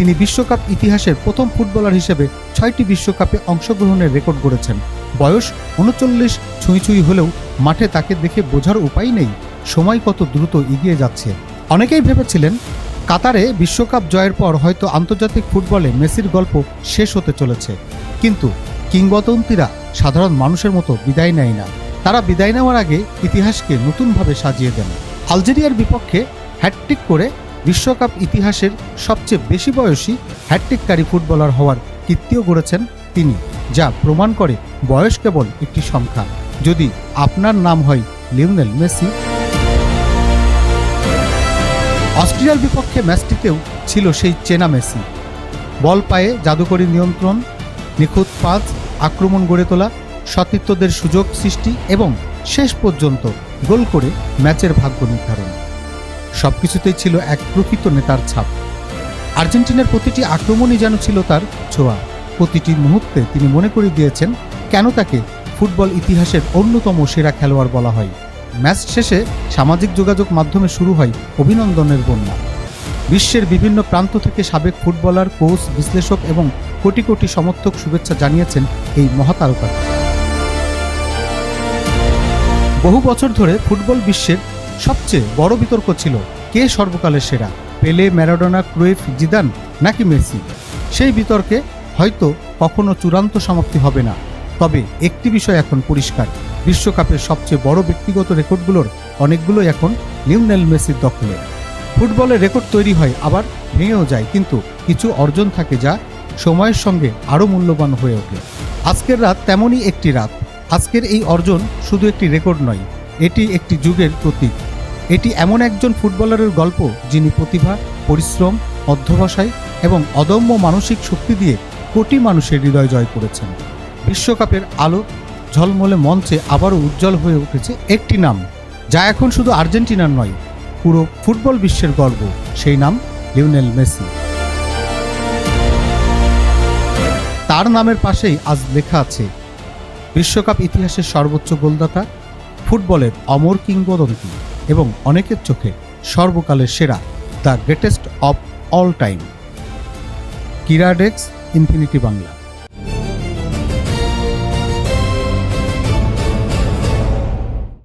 তিনি বিশ্বকাপ ইতিহাসের প্রথম ফুটবলার হিসেবে 6টি বিশ্বকাপে অংশগ্রহণের রেকর্ড গড়েছেন। বয়স 39 ছুঁই হলেও মাঠে তাকে দেখে বোঝার উপায় নেই সময় কত দ্রুত এগিয়ে যাচ্ছে। অনেকেই ভেবেছিলেন কাতারে বিশ্বকাপ জয়ের পর হয়তো আন্তর্জাতিক ফুটবলে মেসির গল্প শেষ হতে চলেছে, কিন্তু কিংবদন্তিরা সাধারণ মানুষের মতো বিদায় নেয় না। তারা বিদায় নেওয়ার আগে ইতিহাসকে নতুনভাবে সাজিয়ে দেন। আলজেরিয়ার বিপক্ষে হ্যাটট্রিক করে বিশ্বকাপ ইতিহাসের সবচেয়ে বেশি বয়সী হ্যাটট্রিককারী ফুটবলার হওয়ার কীর্তিও গড়েছেন তিনি, যা প্রমাণ করে বয়স কেবল একটি সংখ্যা। যদি আপনার নাম হয় লিওনেল মেসি। অস্ট্রিয়ার বিপক্ষে ম্যাচটিতেও ছিল সেই চেনা মেসি। বল পায়ে জাদুকরী নিয়ন্ত্রণ, নিখুঁত পাস, আক্রমণ গড়ে তোলা, সতীর্থদের সুযোগ সৃষ্টি এবং শেষ পর্যন্ত গোল করে ম্যাচের ভাগ্য নির্ধারণ। সবকিছুতেই ছিল এক প্রকৃত নেতার ছাপ। আর্জেন্টিনার প্রতিটি আক্রমণই যেন ছিল তার ছোঁয়া। প্রতিটি মুহূর্তে তিনি মনে করে দিয়েছেন কেন তাকে ফুটবল ইতিহাসের অন্যতম সেরা খেলোয়াড় বলা হয়। ম্যাচ শেষে সামাজিক যোগাযোগ মাধ্যমে শুরু হয় অভিনন্দনের বন্যা। বিশ্বের বিভিন্ন প্রান্ত থেকে সাবেক ফুটবলার, কোচ, বিশ্লেষক এবং কোটি কোটি সমর্থক শুভেচ্ছা জানিয়েছেন এই মহাতারকাকে। বহু বছর ধরে ফুটবল বিশ্বের সবচেয়ে বড় বিতর্ক ছিল কে সর্বকালের সেরা, পেলে, ম্যারাডোনা, ক্রুইফ, জিদান নাকি মেসি। সেই বিতর্কে হয়তো কখনো চূড়ান্ত সমাপ্তি হবে না, তবে একটি বিষয় এখন পরিষ্কার, বিশ্বকাপের সবচেয়ে বড় ব্যক্তিগত রেকর্ডগুলোর অনেকগুলোই এখন লিওনেল মেসির দখলে। ফুটবলের রেকর্ড তৈরি হয় আবার ভেঙেও যায়, কিন্তু কিছু অর্জন থাকে যা সময়ের সঙ্গে আরও মূল্যবান হয়ে ওঠে। আজকের রাত তেমনই একটি রাত। আজকের এই অর্জন শুধু একটি রেকর্ড নয়, এটি একটি যুগের প্রতীক। এটি এমন একজন ফুটবলারের গল্প যিনি প্রতিভা, পরিশ্রম, অধ্যবসায় এবং অদম্য মানসিক শক্তি দিয়ে কোটি মানুষের হৃদয় জয় করেছেন। বিশ্বকাপের আলো ঝলমলে মঞ্চে আবারও উজ্জ্বল হয়ে উঠেছে একটি নাম, যা এখন শুধু আর্জেন্টিনার নয়, পুরো ফুটবল বিশ্বের গর্ব। সেই নাম লিওনেল মেসি। তার নামের পাশেই আজ লেখা আছে বিশ্বকাপ ইতিহাসের সর্বোচ্চ গোলদাতা, ফুটবলের অমর কিংবদন্তি এবং অনেকের চোখে সর্বকালের সেরা, the greatest of all time. কিরা ডেস্ক, ইনফিনিটি বাংলা।